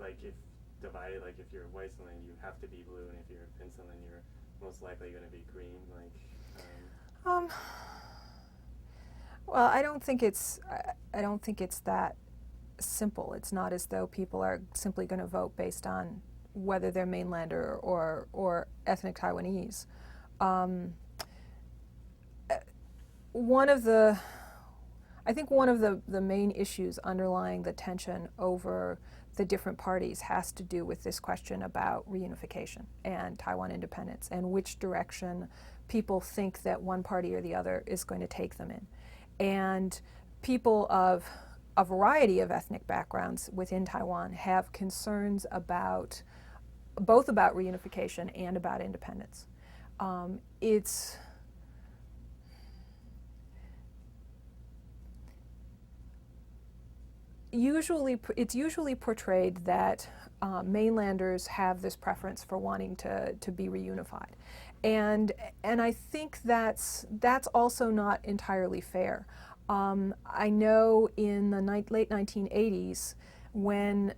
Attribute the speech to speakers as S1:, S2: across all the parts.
S1: like if divided, like if you're Weissland, you have to be blue, and if you're Vincent, you're most likely going to be green. Like,
S2: Um, well, I don't think it's that simple. It's not as though people are simply going to vote based on whether they're mainlander or ethnic Taiwanese. Um, one of the I think one of the main issues underlying the tension over the different parties has to do with this question about reunification and Taiwan independence and which direction people think that one party or the other is going to take them in. And people of a variety of ethnic backgrounds within Taiwan have concerns about both about reunification and about independence. It's usually portrayed that mainlanders have this preference for wanting to be reunified, and I think that's also not entirely fair. I know in the late 1980s, when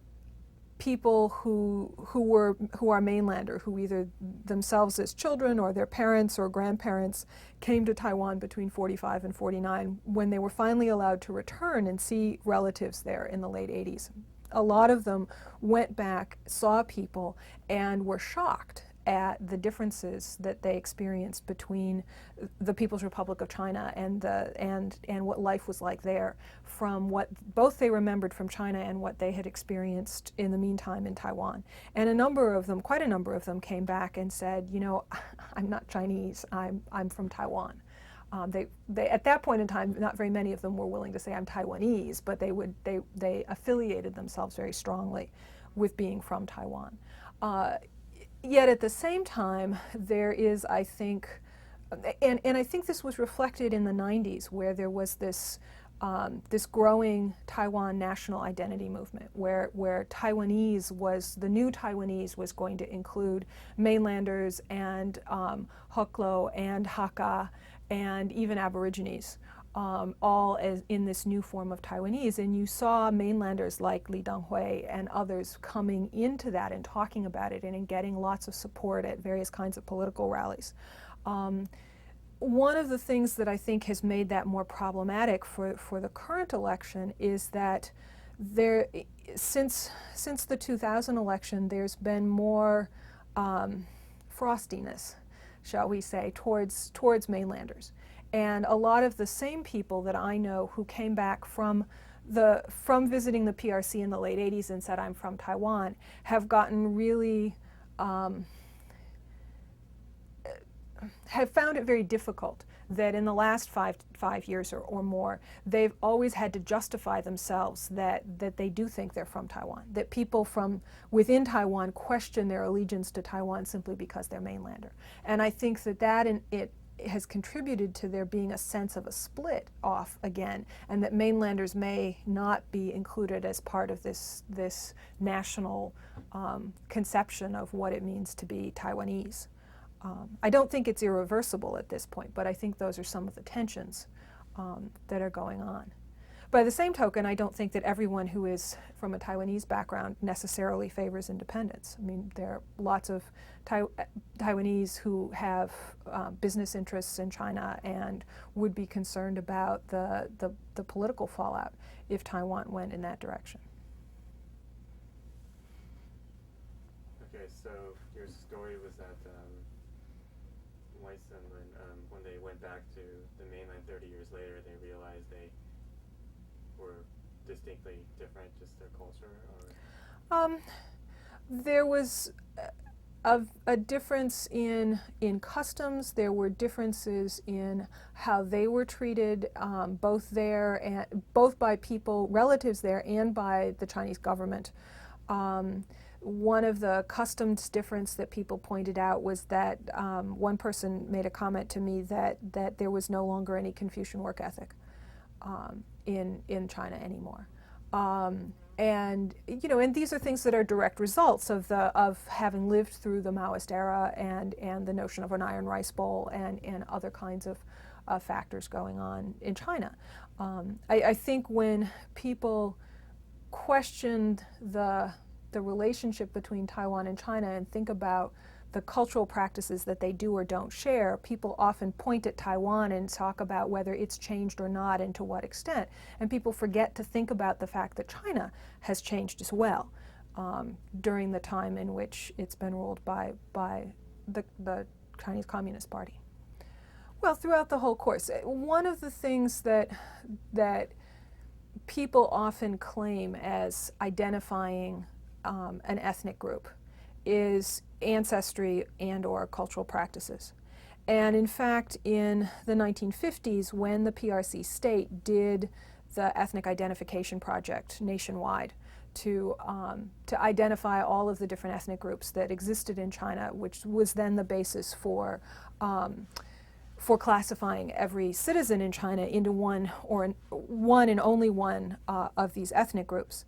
S2: people who are mainlander, who either themselves as children or their parents or grandparents came to Taiwan between 45 and 49, when they were finally allowed to return and see relatives there in the late 80s. A lot of them went back, saw people, and were shocked at the differences that they experienced between the People's Republic of China and what life was like there, from what both they remembered from China and what they had experienced in the meantime in Taiwan. And quite a number of them came back and said, you know, I'm not Chinese, I'm from Taiwan. They at that point in time, not very many of them were willing to say I'm Taiwanese, but they affiliated themselves very strongly with being from Taiwan. Yet at the same time, there is, I think, and I think this was reflected in the 90s, where there was this growing Taiwan national identity movement, where the new Taiwanese was going to include mainlanders and Hoklo and Hakka and even Aborigines, all in this new form of Taiwanese. And you saw mainlanders like Li Denghui and others coming into that and talking about it and getting lots of support at various kinds of political rallies. One of the things that I think has made that more problematic for the current election is that since the 2000 election, there's been more frostiness, shall we say, towards mainlanders. And a lot of the same people that I know who came back from visiting the PRC in the late 80s and said, I'm from Taiwan, have gotten really have found it very difficult that in the last five years or more, they've always had to justify themselves that they do think they're from Taiwan, that people from within Taiwan question their allegiance to Taiwan simply because they're mainlander. And I think that it has contributed to there being a sense of a split off again, and that mainlanders may not be included as part of this national conception of what it means to be Taiwanese. I don't think it's irreversible at this point, but I think those are some of the tensions that are going on. By the same token, I don't think that everyone who is from a Taiwanese background necessarily favors independence. I mean, there are lots of Taiwanese who have business interests in China and would be concerned about the political fallout if Taiwan went in that direction.
S1: Okay, so your story was that Weissland, when they went back to the mainland 30 years later, they realized they were distinctly different, just their culture? Or?
S2: There was a difference in customs. There were differences in how they were treated, both by people, relatives there, and by the Chinese government. One of the customs difference that people pointed out was that one person made a comment to me that there was no longer any Confucian work ethic in China anymore. And these are things that are direct results of having lived through the Maoist era and the notion of an iron rice bowl and other kinds of factors going on in China. I think when people questioned the the relationship between Taiwan and China and think about the cultural practices that they do or don't share, people often point at Taiwan and talk about whether it's changed or not and to what extent. And people forget to think about the fact that China has changed as well during the time in which it's been ruled by the Chinese Communist Party. Well, throughout the whole course, one of the things that people often claim as identifying an ethnic group is ancestry and or cultural practices. And in fact, in the 1950s, when the PRC state did the ethnic identification project nationwide to identify all of the different ethnic groups that existed in China, which was then the basis for classifying every citizen in China into one and only one of these ethnic groups.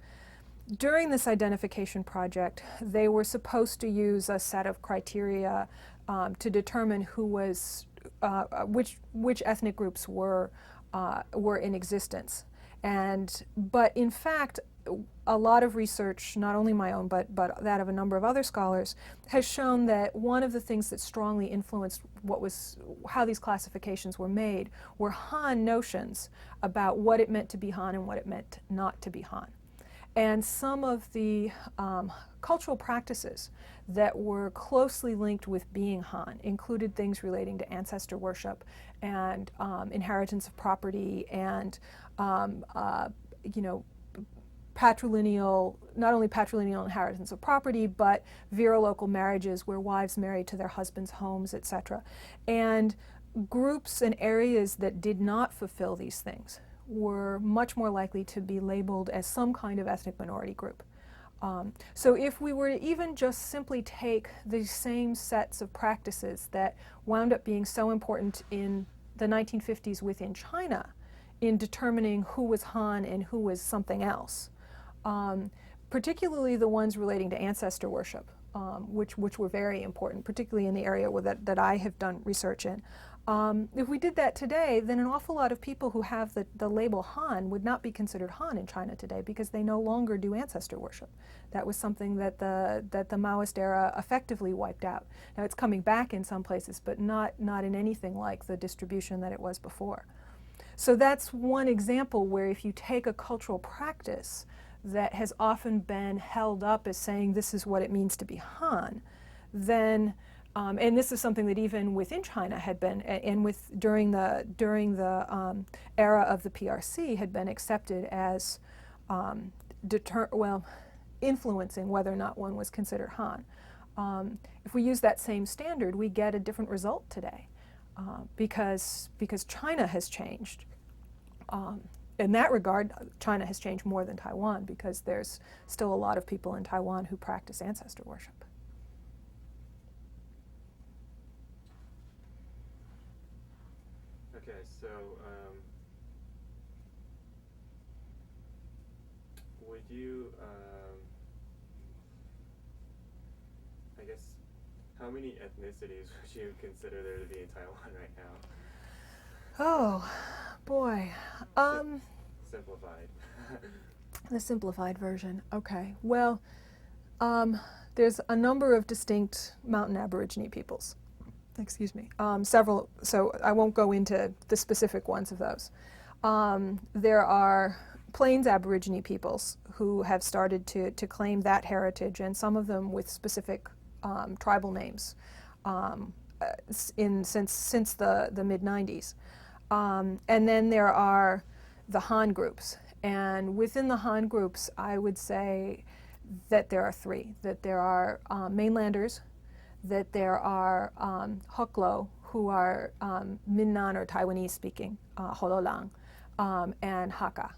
S2: During this identification project, they were supposed to use a set of criteria to determine who was, which ethnic groups were in existence. But in fact, a lot of research, not only my own, but that of a number of other scholars, has shown that one of the things that strongly influenced how these classifications were made were Han notions about what it meant to be Han and what it meant not to be Han. And some of the cultural practices that were closely linked with being Han included things relating to ancestor worship and inheritance of property and patrilineal, not only patrilineal inheritance of property, but virolocal marriages where wives married to their husbands' homes, etc. And groups and areas that did not fulfill these things were much more likely to be labeled as some kind of ethnic minority group. So if we were to even just simply take the same sets of practices that wound up being so important in the 1950s within China in determining who was Han and who was something else, particularly the ones relating to ancestor worship, which were very important, particularly in the area that I have done research in. If we did that today, then an awful lot of people who have the label Han would not be considered Han in China today because they no longer do ancestor worship. That was something that the Maoist era effectively wiped out. Now it's coming back in some places, but not in anything like the distribution that it was before. So that's one example where if you take a cultural practice that has often been held up as saying this is what it means to be Han, then and this is something that even within China had been, and during the era of the PRC had been accepted as influencing whether or not one was considered Han. If we use that same standard, we get a different result today because China has changed. In that regard, China has changed more than Taiwan because there's still a lot of people in Taiwan who practice ancestor worship.
S1: Okay, so would you, I guess, how many ethnicities would you consider there to be in Taiwan right now?
S2: Oh, boy.
S1: Simplified.
S2: The simplified version. Okay. Well, there's a number of distinct mountain Aborigine peoples. Excuse me. Several, so I won't go into the specific ones of those. There are Plains Aborigine peoples who have started to claim that heritage, and some of them with specific tribal names since the mid-90s. And then there are the Han groups. And within the Han groups, I would say that there are three. That there are mainlanders, that there are Hoklo, who are Minnan or Taiwanese speaking, Hololang, and Hakka.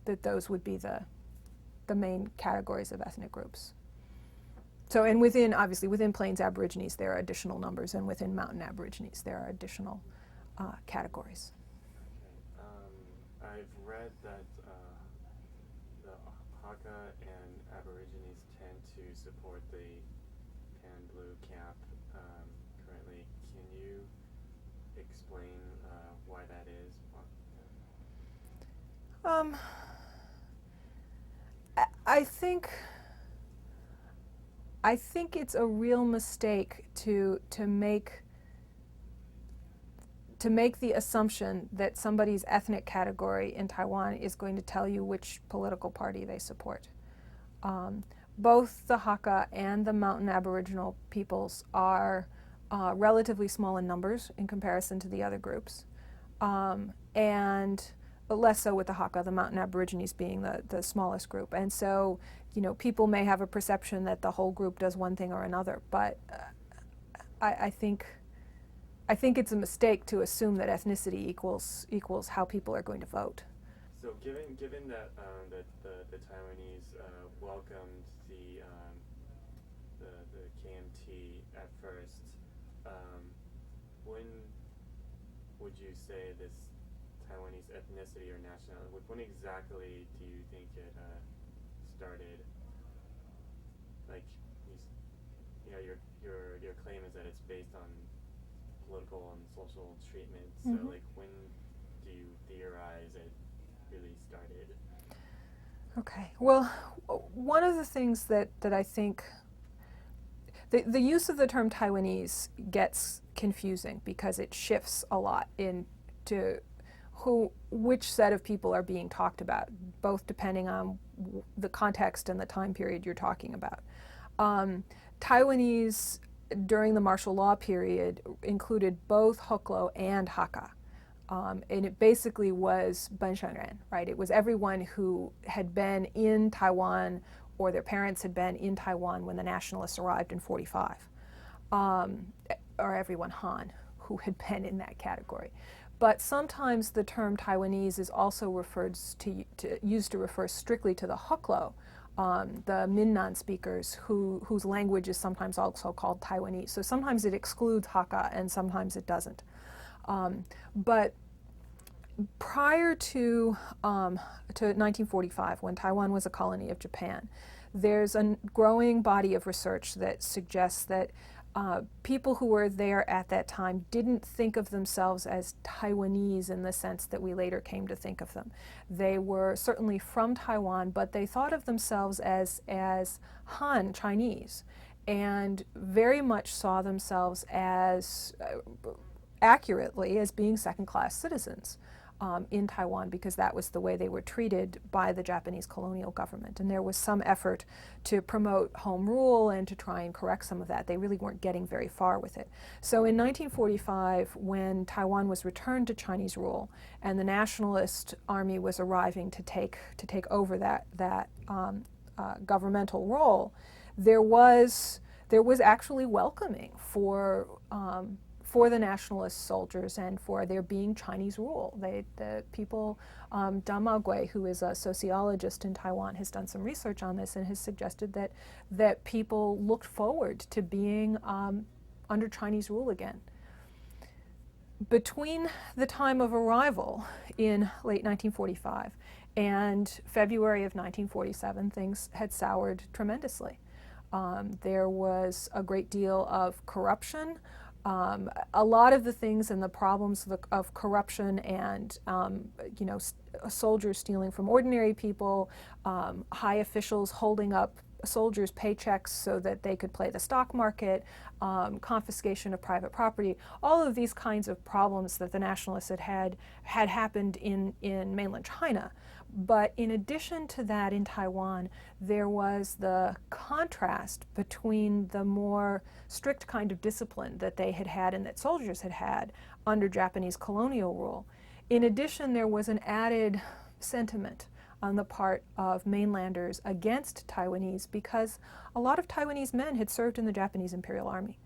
S2: That those would be the main categories of ethnic groups. So, and obviously within Plains Aborigines there are additional numbers, and within Mountain Aborigines there are additional categories.
S1: Okay. I've read that the Hakka and Aborigines tend to support the pan-blue cap currently. Can you explain why that is?
S2: I think it's a real mistake to make the assumption that somebody's ethnic category in Taiwan is going to tell you which political party they support. Both the Hakka and the Mountain Aboriginal peoples are relatively small in numbers in comparison to the other groups, and less so with the Hakka, the Mountain Aborigines being the smallest group. And so, people may have a perception that the whole group does one thing or another, but I think it's a mistake to assume that ethnicity equals how people are going to vote.
S1: So given that the Taiwanese welcomed the KMT at first, when would you say this Taiwanese ethnicity or nationality, when exactly do you think it started? Like, your claim is that it's based on political and social treatment. So,
S2: Mm-hmm.
S1: like, when do you theorize it really started?
S2: Okay. Well, one of the things that I think the use of the term Taiwanese gets confusing because it shifts a lot into which set of people are being talked about, both depending on the context and the time period you're talking about. Taiwanese during the martial law period included both Hoklo and Hakka. And it basically was Benshengren, right? It was everyone who had been in Taiwan or their parents had been in Taiwan when the nationalists arrived in 45, or everyone Han who had been in that category. But sometimes the term Taiwanese is also used to refer strictly to the Hoklo, the Minnan speakers whose language is sometimes also called Taiwanese. So sometimes it excludes Hakka and sometimes it doesn't. But prior to 1945, when Taiwan was a colony of Japan, there's a growing body of research that suggests that people who were there at that time didn't think of themselves as Taiwanese in the sense that we later came to think of them. They were certainly from Taiwan, but they thought of themselves as Han Chinese, and very much saw themselves as accurately as being second-class citizens in Taiwan, because that was the way they were treated by the Japanese colonial government. And there was some effort to promote home rule and to try and correct some of that. They really weren't getting very far with it. So in 1945, when Taiwan was returned to Chinese rule and the nationalist army was arriving to take over that governmental role, there was actually welcoming for the nationalist soldiers and for there being Chinese rule. The people, Dan Maogui, who is a sociologist in Taiwan, has done some research on this and has suggested that people looked forward to being under Chinese rule again. Between the time of arrival in late 1945 and February of 1947, things had soured tremendously. There was a great deal of corruption. A lot of the things and the problems of corruption and soldiers stealing from ordinary people, high officials holding up soldiers' paychecks so that they could play the stock market, confiscation of private property, all of these kinds of problems that the nationalists had happened in mainland China. But in addition to that, in Taiwan, there was the contrast between the more strict kind of discipline that they had had and that soldiers had had under Japanese colonial rule. In addition, there was an added sentiment on the part of mainlanders against Taiwanese because a lot of Taiwanese men had served in the Japanese Imperial Army.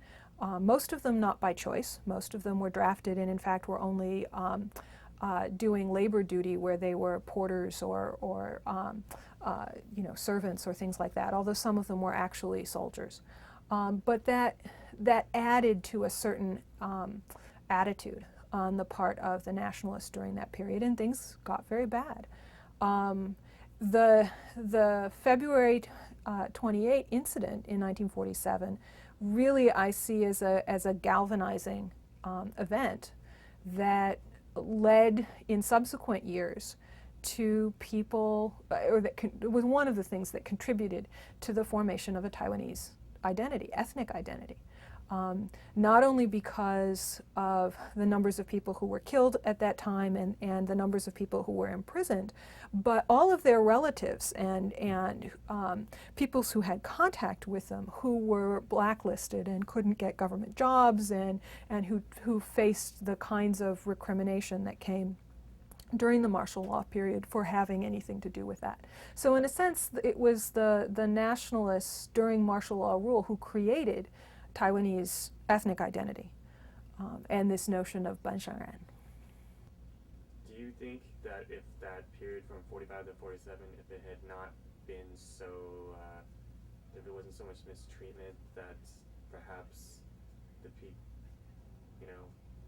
S2: Most of them not by choice. Most of them were drafted and in fact were only doing labor duty where they were porters or servants or things like that, although some of them were actually soldiers. But that added to a certain attitude on the part of the nationalists during that period, and things got very bad. The February 28 incident in 1947 really I see as a galvanizing event that led in subsequent years to people, or it was one of the things that contributed to the formation of a Taiwanese identity, ethnic identity. Not only because of the numbers of people who were killed at that time and the numbers of people who were imprisoned, but all of their relatives and people who had contact with them who were blacklisted and couldn't get government jobs and who faced the kinds of recrimination that came during the martial law period for having anything to do with that. So in a sense, it was the nationalists during martial law rule who created Taiwanese ethnic identity and this notion of Banshangan.
S1: Do you think that if that period from 45 to 47, if it had not been so, if it wasn't so much mistreatment, that perhaps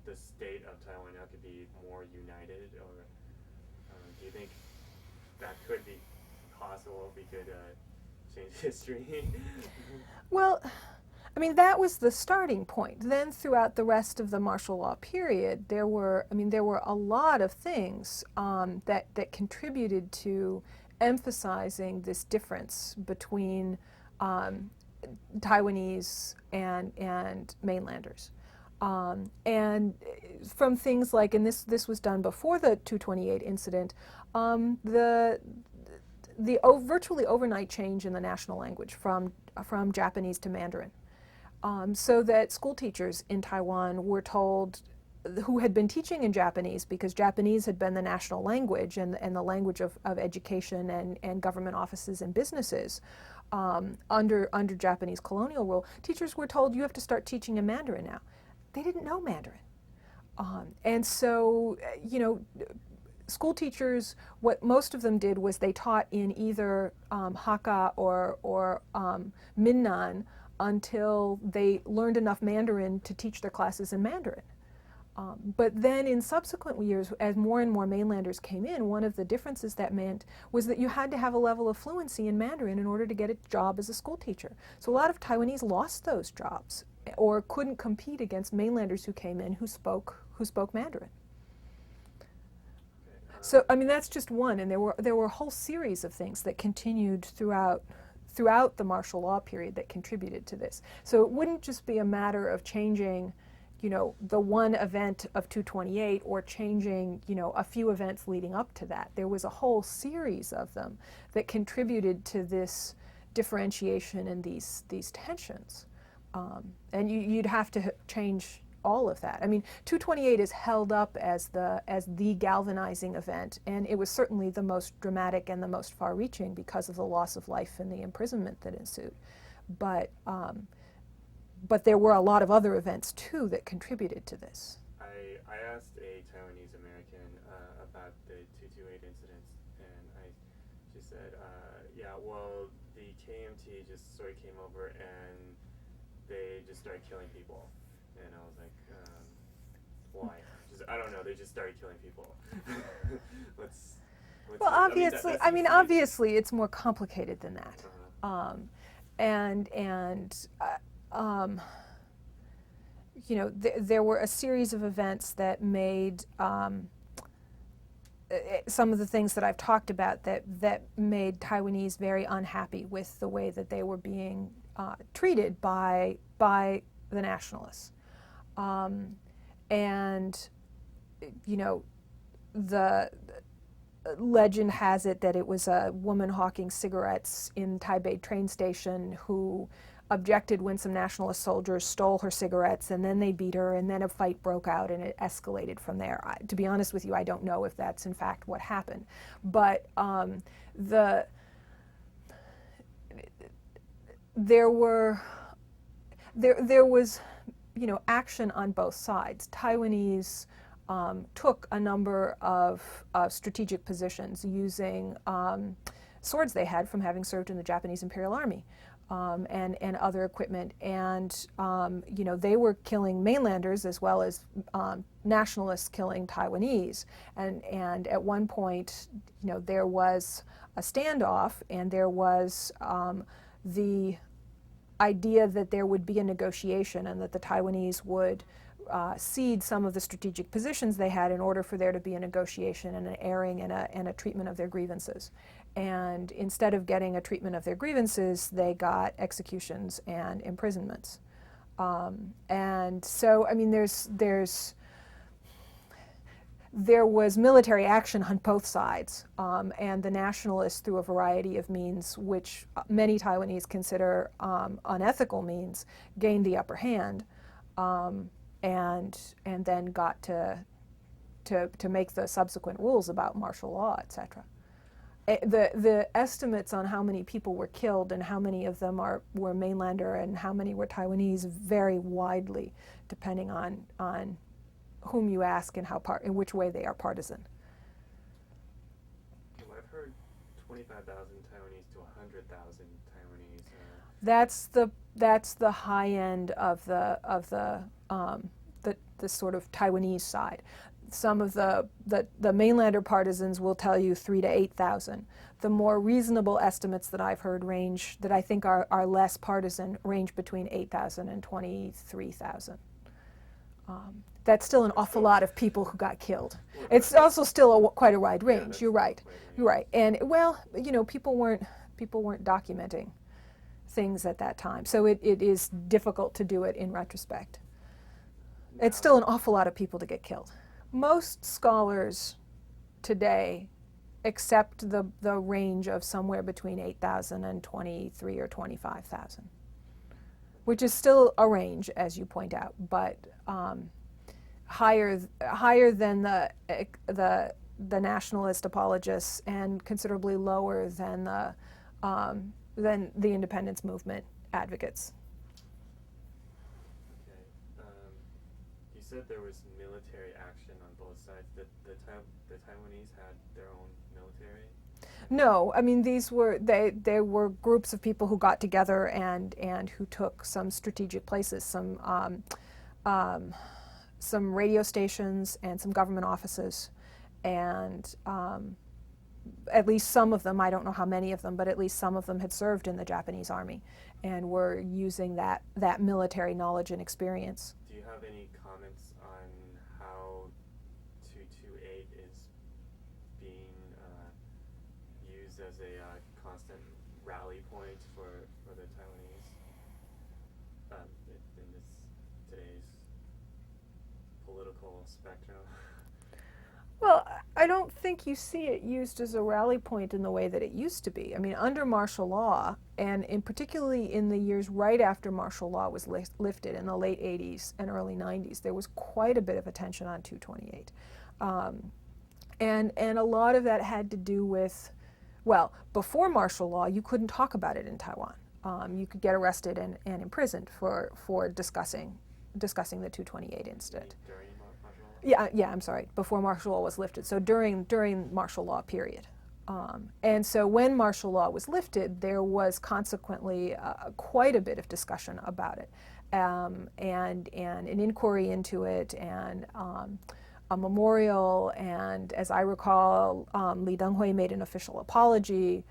S1: the state of Taiwan now could be more united, or do you think that could be possible? We could change history.
S2: Well, I mean, that was the starting point. Then throughout the rest of the martial law period, there were a lot of things that contributed to emphasizing this difference between Taiwanese and mainlanders. And from things like, and this was done before the 228 incident, the virtually overnight change in the national language from Japanese to Mandarin. So that school teachers in Taiwan were told, who had been teaching in Japanese because Japanese had been the national language and the language of education and government offices and businesses under Japanese colonial rule, teachers were told, you have to start teaching in Mandarin now. They didn't know Mandarin. And so, school teachers, what most of them did was they taught in either Hakka or Minnan until they learned enough Mandarin to teach their classes in Mandarin. But then in subsequent years, as more and more mainlanders came in, one of the differences that meant was that you had to have a level of fluency in Mandarin in order to get a job as a school teacher. So a lot of Taiwanese lost those jobs or couldn't compete against mainlanders who came in who spoke Mandarin. So I mean, that's just one, and there were a whole series of things that continued throughout the martial law period that contributed to this. So it wouldn't just be a matter of changing, the one event of 228 or changing, a few events leading up to that. There was a whole series of them that contributed to this differentiation and these tensions. And you'd have to change all of that. I mean, 228 is held up as the galvanizing event, and it was certainly the most dramatic and the most far-reaching because of the loss of life and the imprisonment that ensued. But there were a lot of other events too that contributed to this.
S1: I asked a Taiwanese American about the 228 incidents, and she said, yeah, well, the KMT just sort of came over and they just started killing people. And I was like, why? I don't know, they just started killing people.
S2: Well, obviously, obviously it's more complicated than that. There were a series of events that made some of the things that I've talked about that made Taiwanese very unhappy with the way that they were being treated by the nationalists. The legend has it that it was a woman hawking cigarettes in Taipei train station who objected when some nationalist soldiers stole her cigarettes, and then they beat her, and then a fight broke out, and it escalated from there. To be honest with you, I don't know if that's in fact what happened. But there was action on both sides. Taiwanese took a number of strategic positions using swords they had from having served in the Japanese Imperial Army and other equipment. And they were killing mainlanders as well as nationalists killing Taiwanese. And at one point, there was a standoff, and there was the idea that there would be a negotiation and that the Taiwanese would cede some of the strategic positions they had in order for there to be a negotiation and an airing and a treatment of their grievances. And instead of getting a treatment of their grievances, they got executions and imprisonments. And so, I mean, there was military action on both sides, and the nationalists, through a variety of means, which many Taiwanese consider unethical means, gained the upper hand, and then got to make the subsequent rules about martial law, etc. The estimates on how many people were killed and how many of them were mainlander and how many were Taiwanese vary widely, depending on whom you ask and in which way they are partisan.
S1: Well, I've heard 25,000 Taiwanese to 100,000 Taiwanese.
S2: That's the high end of the sort of Taiwanese side. Some of the mainlander partisans will tell you 3,000 to 8,000. The more reasonable estimates that I've heard that I think are less partisan, range between 8,000 and 23,000. That's still an awful lot of people who got killed. It's also still quite a wide range. You're right. You're right. And well, you know, people weren't documenting things at that time, so it is difficult to do it in retrospect. It's still an awful lot of people to get killed. Most scholars today accept the range of somewhere between 8,000 and 23 or 25,000, which is still a range, as you point out, but higher than the nationalist apologists and considerably lower than the independence movement advocates.
S1: Okay. You said there was military action on both sides. The Taiwanese had their own military?
S2: No, I mean they were groups of people who got together and who took some strategic places, some radio stations and some government offices, and at least some of them, I don't know how many of them, but at least some of them had served in the Japanese army and were using that military knowledge and experience.
S1: Do you have any comments on how 228 is being used as a constant rally point for the Taiwanese in today's political spectrum?
S2: Well, I don't think you see it used as a rally point in the way that it used to be. I mean, under martial law, and particularly in the years right after martial law was lifted in the late 80s and early 90s, there was quite a bit of attention on 228. And a lot of that had to do with, well, before martial law, you couldn't talk about it in Taiwan. You could get arrested and imprisoned for discussing the 228 incident.
S1: During martial law?
S2: Yeah, I'm sorry, before martial law was lifted, so during martial law period. And so when martial law was lifted, there was consequently quite a bit of discussion about it, and an inquiry into it, and a memorial, and as I recall, Li Denghui made an official apology.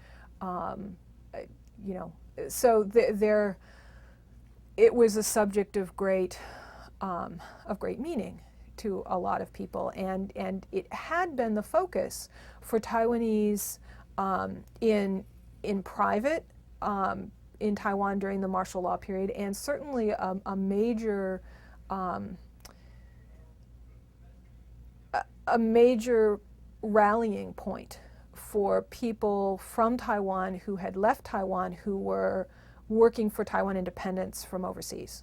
S2: So it was a subject of great meaning to a lot of people, and it had been the focus for Taiwanese in private in Taiwan during the martial law period, and certainly a major rallying point for people from Taiwan who had left Taiwan, who were working for Taiwan independence from overseas.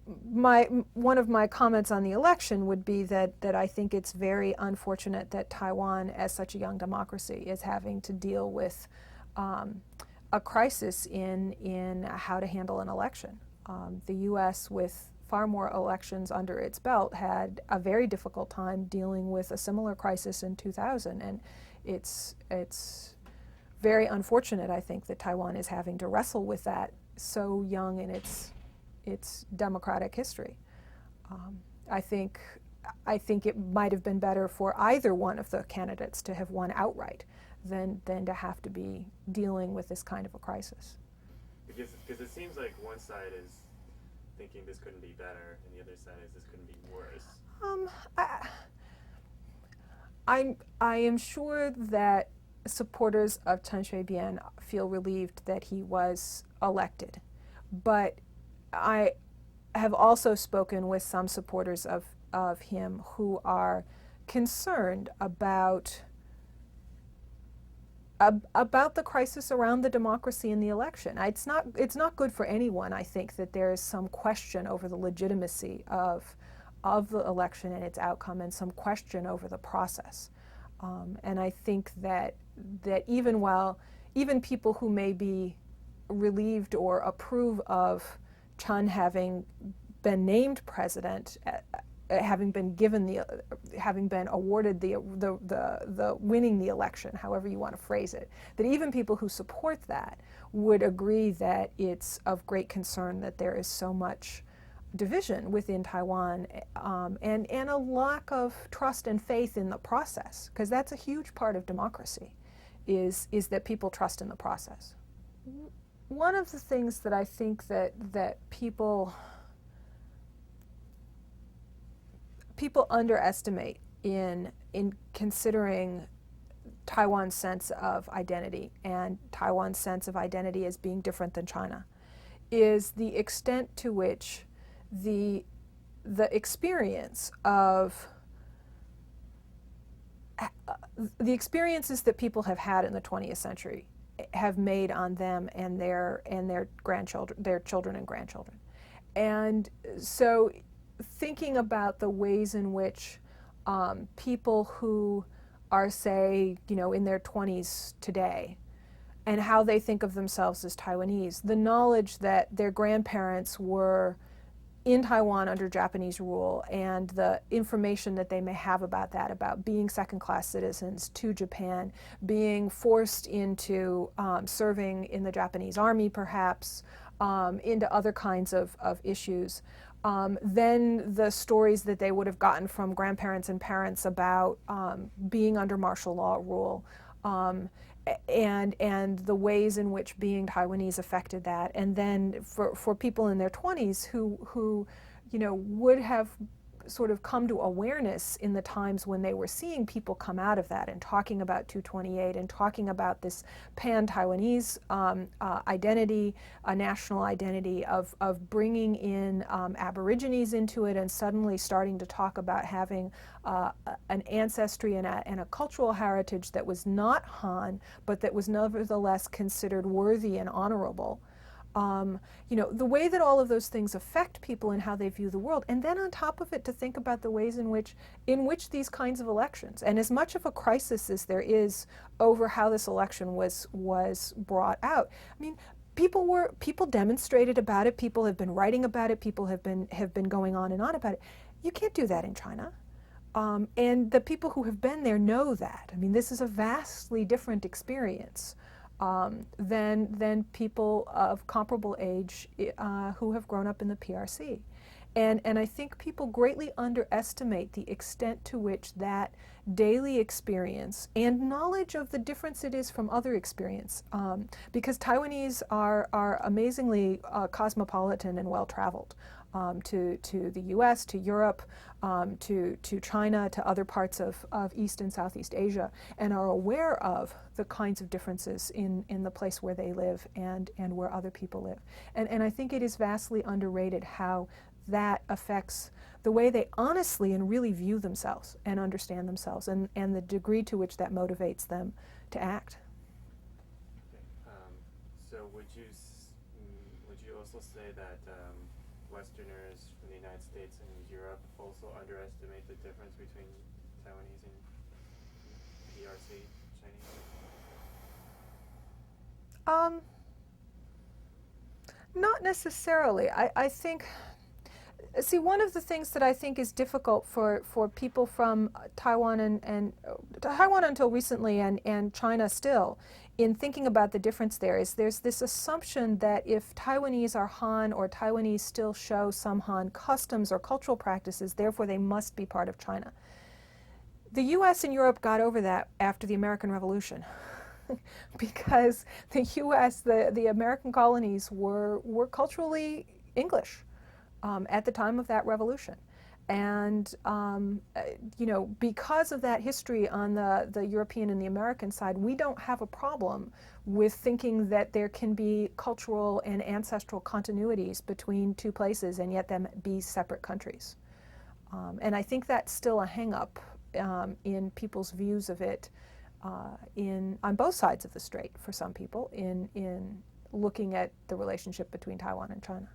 S2: One of my comments on the election would be that I think it's very unfortunate that Taiwan, as such a young democracy, is having to deal with a crisis in how to handle an election. The U.S., with far more elections under its belt, had a very difficult time dealing with a similar crisis in 2000, and it's very unfortunate, I think, that Taiwan is having to wrestle with that so young in its democratic history. I think it might have been better for either one of the candidates to have won outright than to have to be dealing with this kind of a crisis.
S1: Because it seems like one side is thinking this couldn't be better, and the other side is this couldn't be worse.
S2: I am sure that supporters of Chen Shui-bian feel relieved that he was elected, but I have also spoken with some supporters of him who are concerned about the crisis around the democracy in the election. It's not good for anyone, I think, that there is some question over the legitimacy of the election and its outcome, and some question over the process. And I think that even people who may be relieved or approve of Chen having been named president, having been awarded the winning the election, however you want to phrase it, that even people who support that would agree that it's of great concern that there is so much division within Taiwan, and a lack of trust and faith in the process, because that's a huge part of democracy, is that people trust in the process. One of the things that I think that people underestimate in considering Taiwan's sense of identity, and Taiwan's sense of identity as being different than China, is the extent to which the experience of the experiences that people have had in the 20th century have made on them and their grandchildren, their children and grandchildren. And so thinking about the ways in which people who are, say, in their 20s today, and how they think of themselves as Taiwanese, the knowledge that their grandparents were in Taiwan under Japanese rule, and the information that they may have about that, about being second-class citizens to Japan, being forced into serving in the Japanese army perhaps, into other kinds of issues. Then the stories that they would have gotten from grandparents and parents about being under martial law rule, and the ways in which being Taiwanese affected that. And then for people in their 20s who would have sort of come to awareness in the times when they were seeing people come out of that and talking about 228 and talking about this pan-Taiwanese identity, a national identity of bringing in Aborigines into it, and suddenly starting to talk about having an ancestry and a cultural heritage that was not Han, but that was nevertheless considered worthy and honorable. The way that all of those things affect people and how they view the world, and then on top of it to think about the ways in which these kinds of elections, and as much of a crisis as there is over how this election was brought out. I mean, people demonstrated about it, people have been writing about it, people have been going on and on about it. You can't do that in China. And the people who have been there know that. I mean, this is a vastly different experience than people of comparable age who have grown up in the PRC. And I think people greatly underestimate the extent to which that daily experience and knowledge of the difference it is from other experience, because Taiwanese are amazingly cosmopolitan and well-traveled. To the US, to Europe, to China, to other parts of East and Southeast Asia, and are aware of the kinds of differences in the place where they live and where other people live. And I think it is vastly underrated how that affects the way they honestly and really view themselves and understand themselves, and the degree to which that motivates them to act.
S1: Okay. So would you also say that Westerners from the United States and Europe also underestimate the difference between Taiwanese and PRC Chinese?
S2: Not necessarily. I think, see, one of the things that I think is difficult for people from Taiwan and Taiwan until recently and China still, in thinking about the difference there's this assumption that if Taiwanese are Han, or Taiwanese still show some Han customs or cultural practices, therefore they must be part of China. The US and Europe got over that after the American Revolution. Because the US, the American colonies were culturally English. at the time of that revolution. And because of that history on the European and the American side, we don't have a problem with thinking that there can be cultural and ancestral continuities between two places and yet them be separate countries. And I think that's still a hang-up in people's views of it on both sides of the strait for some people in looking at the relationship between Taiwan and China.